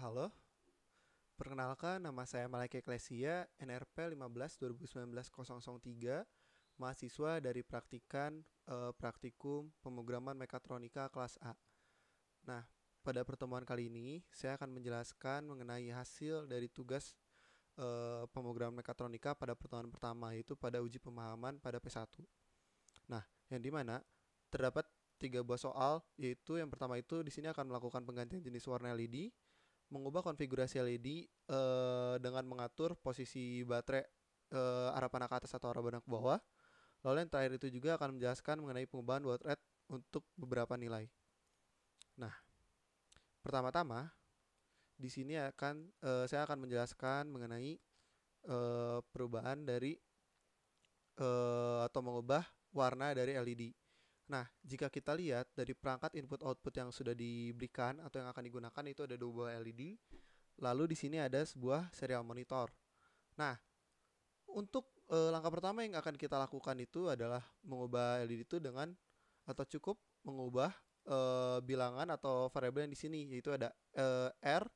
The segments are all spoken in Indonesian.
Halo, perkenalkan nama saya Malaika Eklesia, NRP 15 2019 003, mahasiswa dari praktikum pemrograman mekatronika kelas A. Nah, pada pertemuan kali ini saya akan menjelaskan mengenai hasil dari tugas pemrograman mekatronika pada pertemuan pertama, yaitu pada uji pemahaman pada P1. Nah, yang dimana terdapat tiga buah soal, yaitu yang pertama itu di sini akan melakukan penggantian jenis warna LED, mengubah konfigurasi LED dengan mengatur posisi baterai arah panah ke atas atau arah panah ke bawah. Lalu yang terakhir itu juga akan menjelaskan mengenai pengubahan baud rate untuk beberapa nilai. Nah, pertama-tama di sini saya akan menjelaskan mengenai perubahan dari atau mengubah warna dari LED. Nah, jika kita lihat dari perangkat input output yang sudah diberikan atau yang akan digunakan itu ada dua buah LED. Lalu di sini ada sebuah serial monitor. Nah, untuk langkah pertama yang akan kita lakukan itu adalah mengubah LED itu dengan atau cukup mengubah bilangan atau variabel yang di sini, yaitu ada R,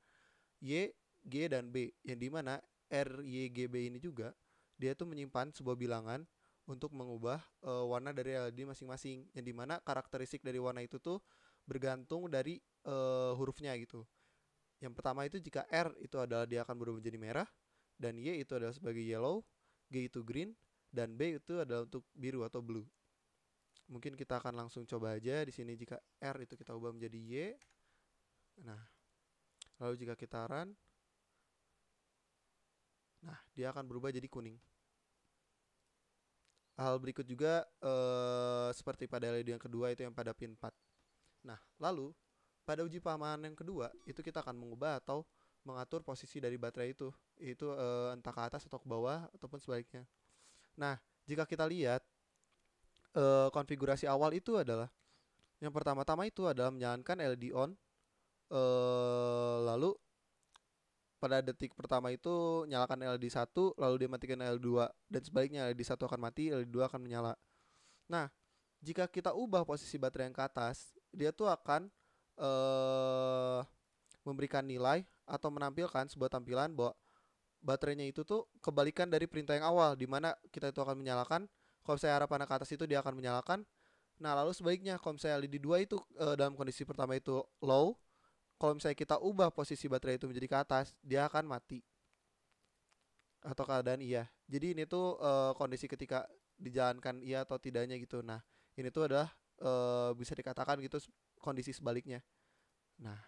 Y, G, dan B, yang dimana R, Y, G, B ini juga dia itu menyimpan sebuah bilangan untuk mengubah warna dari LED masing-masing, yang dimana karakteristik dari warna itu tuh bergantung dari hurufnya gitu. Yang pertama itu jika R itu adalah dia akan berubah menjadi merah, dan Y itu adalah sebagai yellow, G itu green, dan B itu adalah untuk biru atau blue. Mungkin kita akan langsung coba aja di sini jika R itu kita ubah menjadi Y. Nah, lalu jika kita run, nah dia akan berubah jadi kuning. Hal berikut juga seperti pada LED yang kedua itu yang pada pin 4. Nah, lalu pada uji pemahaman yang kedua itu kita akan mengubah atau mengatur posisi dari baterai itu entah ke atas atau ke bawah ataupun sebaliknya. Nah, jika kita lihat konfigurasi awal itu adalah yang pertama-tama itu adalah menyalakan LED on, lalu pada detik pertama itu nyalakan LED 1, lalu dia matikan LED 2, dan sebaliknya LED 1 akan mati, LED 2 akan menyala. Nah, jika kita ubah posisi baterai yang ke atas, dia tuh akan memberikan nilai atau menampilkan sebuah tampilan bahwa baterainya itu tuh kebalikan dari perintah yang awal, di mana kita itu akan menyalakan. Kalau saya arah panah ke atas itu dia akan menyalakan. Nah, lalu sebaliknya kalau misalnya LED 2 itu dalam kondisi pertama itu low, kalau misalnya kita ubah posisi baterai itu menjadi ke atas, dia akan mati atau keadaan iya. Jadi ini tuh kondisi ketika dijalankan iya atau tidaknya gitu. Nah, ini tuh adalah bisa dikatakan gitu kondisi sebaliknya. Nah,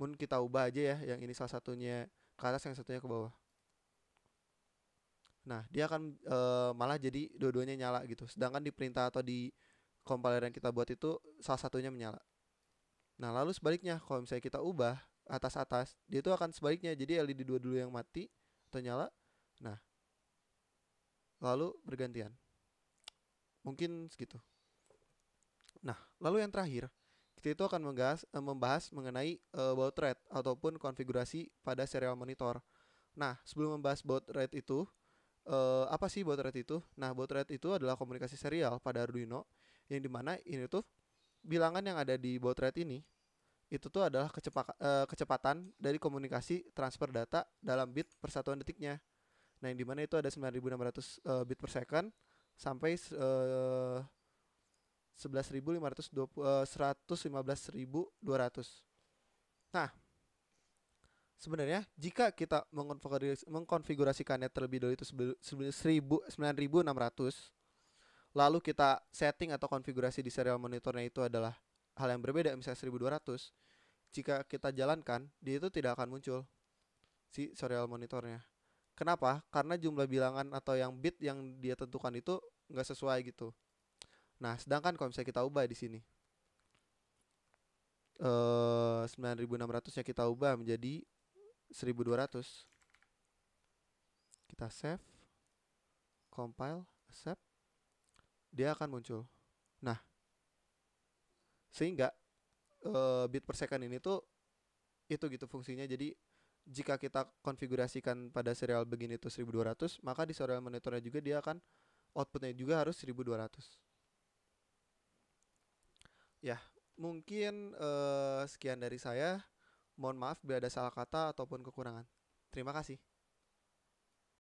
mungkin kita ubah aja ya, yang ini salah satunya ke atas, yang satunya ke bawah. Nah, dia akan malah jadi dua-duanya nyala gitu. Sedangkan di perintah atau di compiler yang kita buat itu salah satunya menyala. Nah, lalu sebaliknya kalau misalnya kita ubah atas-atas, dia itu akan sebaliknya. Jadi LED dua dulu yang mati atau nyala. Nah, lalu bergantian. Mungkin segitu. Nah, lalu yang terakhir, kita itu akan membahas mengenai baud rate ataupun konfigurasi pada serial monitor. Nah, sebelum membahas baud rate itu, apa sih baud rate itu? Nah, baud rate itu adalah komunikasi serial pada Arduino, yang dimana ini tuh bilangan yang ada di baud rate ini itu tuh adalah kecepatan dari komunikasi transfer data dalam bit per satuan detiknya. Nah, yang dimana itu ada 9600 bit per second sampai 115.200. Nah, sebenarnya jika kita mengkonfigurasikannya terlebih dahulu itu 9600, lalu kita setting atau konfigurasi di serial monitornya itu adalah hal yang berbeda, misalnya 1200, jika kita jalankan, dia itu tidak akan muncul si serial monitornya. Kenapa? Karena jumlah bilangan atau yang bit yang dia tentukan itu nggak sesuai gitu. Nah, sedangkan kalau misalnya kita ubah di sini 9600-nya kita ubah menjadi 1200. Kita save, compile, accept, dia akan muncul. Nah, sehingga bit per second ini tuh itu gitu fungsinya. Jadi jika kita konfigurasikan pada serial begini tuh 1200, maka di serial monitornya juga dia akan outputnya juga harus 1200. Ya, mungkin sekian dari saya. Mohon maaf bila ada salah kata ataupun kekurangan. Terima kasih.